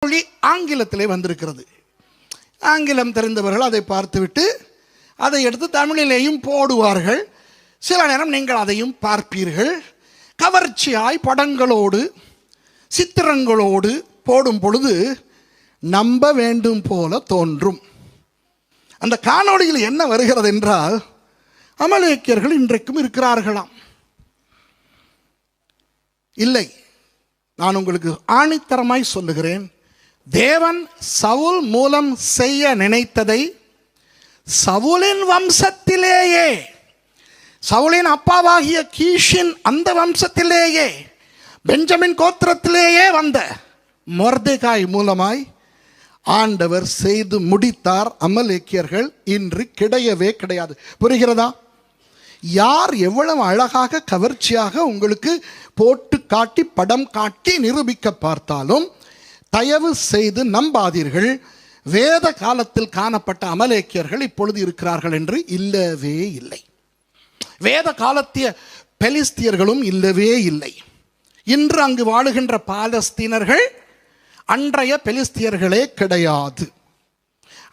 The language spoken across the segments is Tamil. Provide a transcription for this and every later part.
காணொளி ஆங்கிலத்திலே வந்திருக்கிறது. ஆங்கிலம் தெரிந்தவர்கள் அதை பார்த்துவிட்டு அதை எடுத்து தமிழிலேயும் போடுவார்கள். சில நேரம் நீங்கள் அதையும் பார்ப்பீர்கள். கவர்ச்சியாய் படங்களோடு சித்திரங்களோடு போடும் பொழுது நம்ப வேண்டும் போல தோன்றும். அந்த காணொளியில் என்ன வருகிறது என்றால், அமலேக்கியர்கள் இன்றைக்கும் இருக்கிறார்களாம். இல்லை, நான் உங்களுக்கு ஆணித்தரமாய் சொல்லுகிறேன், தேவன் சவுல் மூலம் செய்ய நினைத்ததை சவுலின் வம்சத்திலேயே, சவுலின் அப்பாவாகிய கீஷின் அந்த வம்சத்திலேயே, பெஞ்சமின் கோத்திரத்திலேயே வந்த மொர்தெகாய் மூலமாய் ஆண்டவர் செய்து முடித்தார். அமலேக்கியர்கள் இன்று கிடையவே கிடையாது. புரிகிறதா? யார் எவ்வளவு அழகாக கவர்ச்சியாக உங்களுக்கு போட்டு காட்டி படம் காட்டி நிரூபிக்க பார்த்தாலும் தயவு செய்து நம்பாதீர்கள். வேத காலத்தில் காணப்பட்ட அமலேக்கியர்கள் இப்பொழுது இருக்கிறார்கள் என்று இல்லவே இல்லை. வேத காலத்திய பெலிஸ்தியர்களும் இல்லவே இல்லை. இன்று அங்கு வாழுகின்ற பாலஸ்தீனர்கள் அன்றைய பெலிஸ்தியர்களே கிடையாது.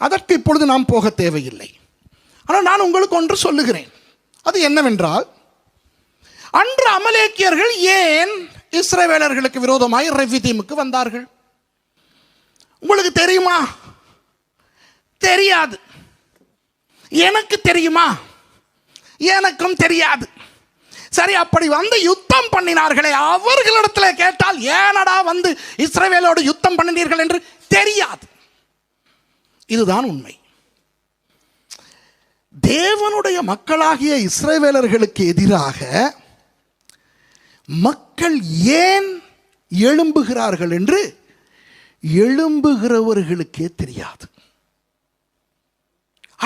அதற்கு இப்பொழுது நாம் போக தேவையில்லை. ஆனால் நான் உங்களுக்கு ஒன்று சொல்லுகிறேன். அது என்னவென்றால், அன்று அமலேக்கியர்கள் ஏன் இஸ்ரவேலர்களுக்கு விரோதமாய் ரெவிதீமுக்கு வந்தார்கள்? உங்களுக்கு தெரியுமா? தெரியாது. எனக்கு தெரியுமா? எனக்கும் தெரியாது. சரி, அப்படி வந்து யுத்தம் பண்ணினார்களே, அவர்களிடத்தில் கேட்டால் ஏனடா வந்து இஸ்ரவேலோடு யுத்தம் பண்ணினீர்கள் என்று தெரியாது. இதுதான் உண்மை. தேவனுடைய மக்களாகிய இஸ்ரவேலர்களுக்கு எதிராக மக்கள் ஏன் எழும்புகிறார்கள் என்று எழும்புகிறவர்களுக்கே தெரியாது.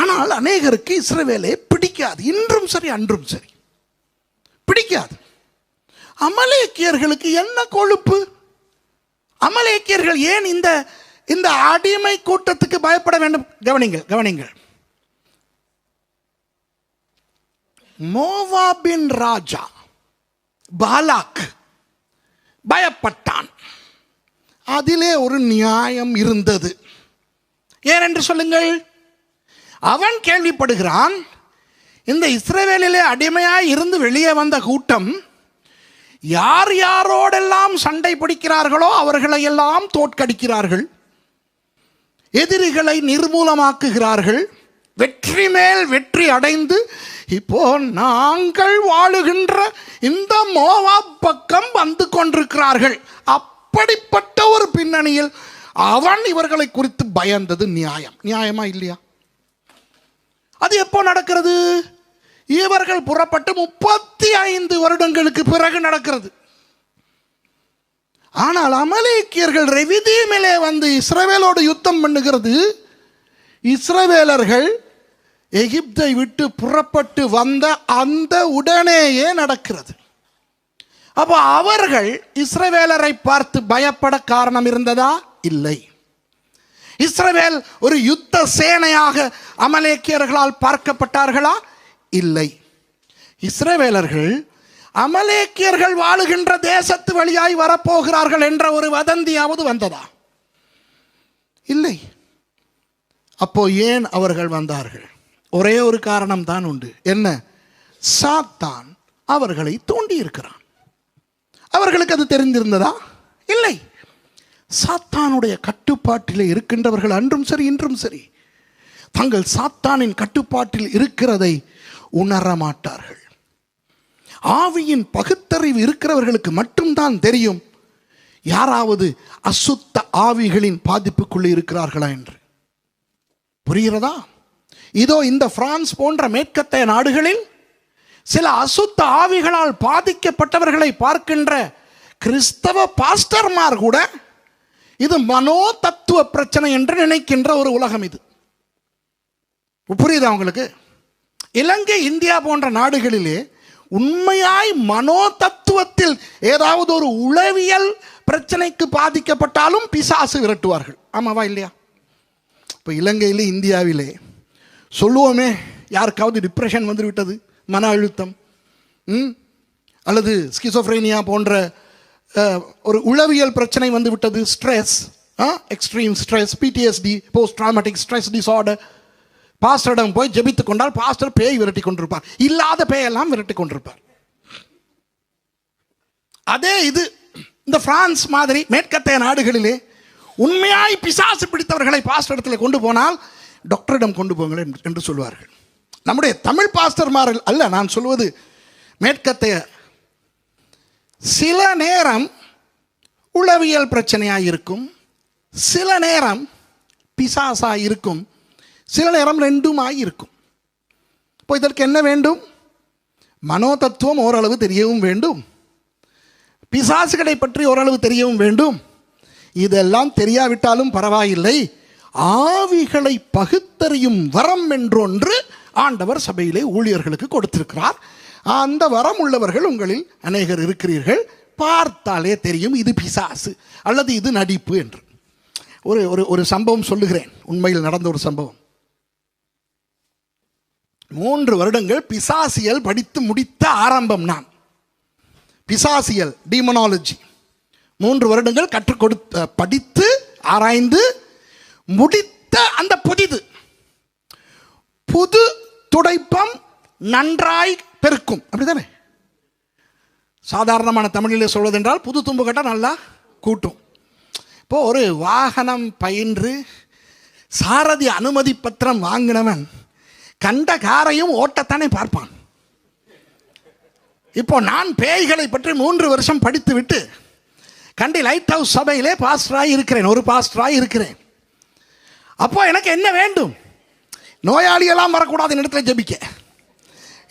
ஆனால் அநேகருக்கு இஸ்ரவேலே பிடிக்காது. இன்றும் சரி அன்றும் சரி பிடிக்காது. அமலேக்கியர்களுக்கு என்ன கொழுப்பு? அமலேக்கியர்கள் ஏன் இந்த அடிமை கூட்டத்துக்கு பயப்பட வேண்டும்? கவனிங்கள். மோவாபின் ராஜா பாலாக் பயப்பட்டான். அதிலே ஒரு நியாயம் இருந்தது. ஏனென்று சொல்லுங்கள். அவன் கேள்விப்படுகிறான், இந்த இஸ்ரவேலிலே அடிமையாய் இருந்து வெளியே வந்த கூட்டம் யார் யாரோடெல்லாம் சண்டை பிடிக்கிறார்களோ அவர்களை எல்லாம் தோற்கடிக்கிறார்கள், எதிரிகளை நிர்மூலமாக்குகிறார்கள், வெற்றி மேல் வெற்றி அடைந்து இப்போ நாங்கள் வாழுகின்ற இந்த மோவாப் பக்கம் வந்து கொண்டிருக்கிறார்கள். அப்படிப்பட்ட ஒரு பின்னணியில் அவன் இவர்களை குறித்து பயந்தது நியாயமா இல்லையா? அது எப்போ நடக்கிறது? இவர்கள் புறப்பட்டு 35 வருடங்களுக்கு பிறகு நடக்கிறது. ஆனால் அமலேக்கியர்கள் ரெவிதீமிலே வந்து இஸ்ரவேலோடு யுத்தம் பண்ணுகிறது இஸ்ரவேலர்கள் எகிப்தை விட்டு புறப்பட்டு வந்த அந்த உடனேயே நடக்கிறது. அப்போ அவர்கள் இஸ்ரவேலரை பார்த்து பயப்பட காரணம் இருந்ததா? இல்லை. இஸ்ரவேல் ஒரு யுத்த சேனையாக அமலேக்கியர்களால் பார்க்கப்பட்டார்களா? இல்லை. இஸ்ரவேலர்கள் அமலேக்கியர்கள் வாழுகின்ற தேசத்து வழியாய் வரப்போகிறார்கள் என்ற ஒரு வதந்தியாவது வந்ததா? இல்லை. அப்போ ஏன் அவர்கள் வந்தார்கள்? ஒரே ஒரு காரணம் தான் உண்டு. என்ன? சாத்தான் அவர்களை தூண்டி இருக்கிறான். அவர்களுக்கு அது தெரிந்திருந்ததா? இல்லை. சாத்தானுடைய கட்டுப்பாட்டிலே இருக்கின்றவர்கள் அன்றும் சரி இன்றும் சரி தங்கள் சாத்தானின் கட்டுப்பாட்டில் இருக்கிறதை உணர மாட்டார்கள். ஆவியின் பகுத்தறிவு இருக்கிறவர்களுக்கு மட்டும்தான் தெரியும் யாராவது அசுத்த ஆவிகளின் பாதிப்புக்குள்ளே இருக்கிறார்களா என்று. புரிகிறதா? இதோ இந்த பிரான்ஸ் போன்ற மேற்கத்தைய நாடுகளில் சில அசுத்த ஆவிகளால் பாதிக்கப்பட்டவர்களை பார்க்கின்ற கிறிஸ்தவ பாஸ்டர்மார் கூட இது மனோ தத்துவ பிரச்சனை என்று நினைக்கின்ற ஒரு உலகம் இது. புரியுதா உங்களுக்கு? இலங்கை, இந்தியா போன்ற நாடுகளிலே உண்மையாய் மனோ தத்துவத்தில் ஏதாவது ஒரு உளவியல் பிரச்சனைக்கு பாதிக்கப்பட்டாலும் பிசாசு விரட்டுவார்கள். ஆமாவா இல்லையா? இப்போ இலங்கையிலே இந்தியாவிலே சொல்லுவோமே, யாருக்காவது டிப்ரெஷன் வந்து விட்டது, மன அழுத்தம் அல்லது ஸ்கிசோஃப்ரேனியா போன்ற ஒரு உளவியல் பிரச்சனை வந்து விட்டது, stress extreme stress, PTSD, post traumatic stress disorder. பாஸ்டரிடம் போய் ஜெபித்து கொண்டால் பாஸ்டர் பேய் விரட்டி கொண்டிருப்பார், இல்லாத பேயெல்லாம் விரட்டி கொண்டிருப்பார். அதே இது இந்த பிரான்ஸ் மாதிரி மேற்கத்தைய நாடுகளிலே உண்மையாய் பிசாசு பிடித்தவர்களை பாஸ்டர் இடத்துல கொண்டு போனால் டாக்டரிடம் கொண்டு போங்கள் என்று சொல்வார்கள். நம்முடைய தமிழ் பாஸ்டர்மார்கள் அல்ல நான் சொல்வது, மேற்கத்தைய. சில நேரம் உளவியல் பிரச்சனையாக இருக்கும், சில நேரம் பிசாசாக இருக்கும், சில நேரம் ரெண்டுமாய் இருக்கும். இப்போ இதற்கு என்ன வேண்டும்? மனோதத்துவம் ஓரளவு தெரியவும் வேண்டும், பிசாசுகளை பற்றி ஓரளவு தெரியவும் வேண்டும். இதெல்லாம் தெரியாவிட்டாலும் பரவாயில்லை, ஆவிகளை பகுத்தறியும் வரம் என்றொன்று ஆண்டவர் சபையிலே ஊழியர்களுக்கு கொடுத்திருக்கிறார். அந்த வரம் உள்ளவர்கள் உங்களில் அநேகர் இருக்கிறீர்கள். பார்த்தாலே தெரியும் இது பிசாசு அல்லது இது நடிப்பு என்று. ஒரு ஒரு ஒரு சம்பவம் சொல்லுகிறேன், உண்மையில் நடந்த ஒரு சம்பவம். 3 வருடங்கள் பிசாசியல் படித்து முடித்த ஆரம்பம் நான். பிசாசியல், டீமனாலஜி 3 வருடங்கள் கற்றுக் கொடுத்த, படித்து ஆராய்ந்து முடித்த அந்த புது துடைப்பம் நன்றாய் பெருக்கும், அப்படித்தானே? சாதாரணமான தமிழிலே சொல்வதென்றால் புது தும்பு கட்ட நல்லா கூட்டும். இப்போ ஒரு வாகனம் பயின்று சாரதி அனுமதி பத்திரம் வாங்கினவன் கண்ட காரையும் ஓட்டத்தானே பார்ப்பான். இப்போ நான் பேய்களை பற்றி 3 வருஷம் படித்து விட்டு கண்டி லைட் ஹவுஸ் சபையிலே பாஸ்டராய் இருக்கிறேன், ஒரு பாஸ்டராய் இருக்கிறேன். அப்போ எனக்கு என்ன வேண்டும்? நோயாளியெல்லாம் வரக்கூடாது இடத்துல ஜெபிக்க,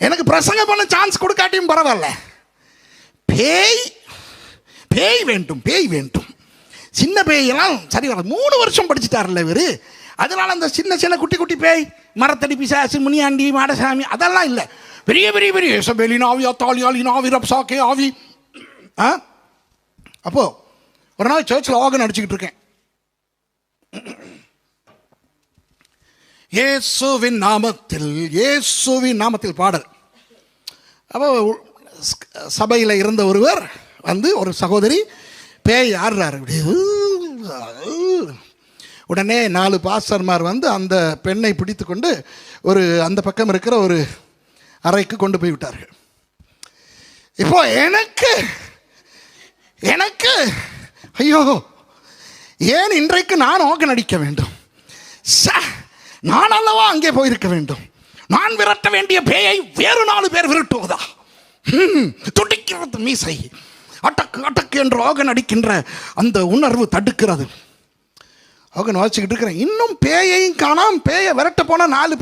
எனக்கு பிரசங்கம் பண்ண சான்ஸ் கொடுக்காட்டியும் பரவாயில்ல, பேய் வேண்டும், பேய் வேண்டும். சின்ன பேயெல்லாம் சரி வர 3 வருஷம் படிச்சுட்டார்ல இவர். அதனால அந்த சின்ன சின்ன குட்டி குட்டி பேய், மரத்தடி பிசாசு, முனியாண்டி, மாடசாமி அதெல்லாம் இல்லை. பெரிய பெரிய பெரிய எசபேலின் ஆவி, அத்தாலியாலின் ஆவி, ரப்சாக்கே ஆவி. அப்போ ஒரு நாள் சர்ச்சில் ஆகன் அடிச்சுக்கிட்டு இருக்கேன். இயேசுவின் நாமத்தில் பாடல். அப்போ சபையில் இருந்த ஒருவர் வந்து, ஒரு சகோதரி பேய் ஆடுறாரு. உடனே 4 பாஸ்டர்மார் வந்து அந்த பெண்ணை பிடித்து கொண்டு ஒரு அந்த பக்கம் இருக்கிற ஒரு அறைக்கு கொண்டு போய் விட்டார்கள். இப்போ எனக்கு ஐயோ, ஏன் இன்றைக்கு நான் ஆகன் அடிக்க வேண்டும்? நான் அல்லவா அங்கே போயிருக்க வேண்டும். நான் விரட்ட வேண்டிய பேயை வேறு 4 பேர் விரட்டுவதா? துடிக்கிறது மீசை, அட்டக்கு அட்டக்கு என்று ஆகன் அடிக்கின்ற அந்த உணர்வு தடுக்கிறது. ஆகன் வாசிச்சுக்கிட்டு இருக்கிறேன், இன்னும் பேயையும் காணாம். பேயை விரட்ட போன 4